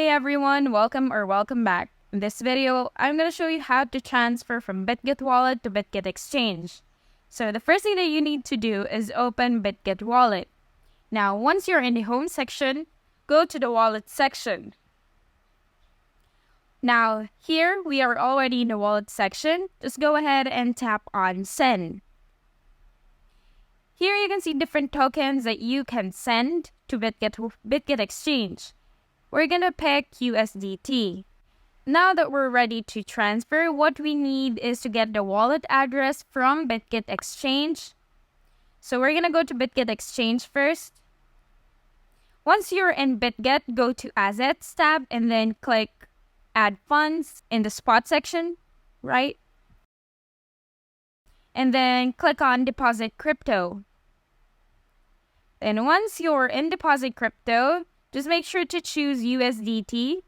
everyone, welcome back. In this video, I'm going to show you how to transfer from Bitget wallet to Bitget exchange. So the first thing that you need to do is open Bitget wallet. Now, once you're in the home section, go to the wallet section. Now, here we are already in the wallet section. Just go ahead and tap on send. Here you can see different tokens that you can send to Bitget exchange. We're going to pick USDT. Now that we're ready to transfer, what we need is to get the wallet address from Bitget exchange. So we're going to go to Bitget exchange first. Once you're in Bitget, go to Assets tab and then click Add Funds in the spot section, right? And then click on Deposit Crypto. And once you're in Deposit Crypto, just make sure to choose USDT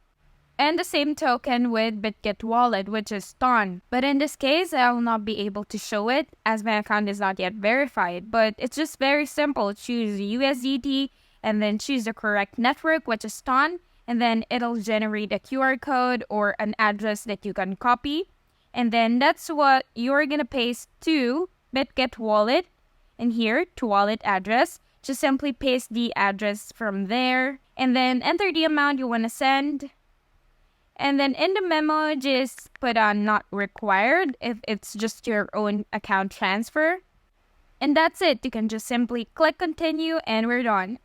and the same token with Bitget wallet, which is TON. But in this case, I will not be able to show it as my account is not yet verified. But it's just very simple. Choose USDT and then choose the correct network, which is TON. And then it'll generate a QR code or an address that you can copy. And then that's what you're going to paste to Bitget wallet. And here, to wallet address, just simply paste the address from there. And then enter the amount you want to send. And then in the memo, just put on not required if it's just your own account transfer. And that's it. You can just simply click continue and we're done.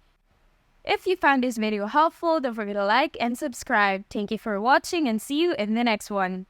If you found this video helpful, don't forget to like and subscribe. Thank you for watching and see you in the next one.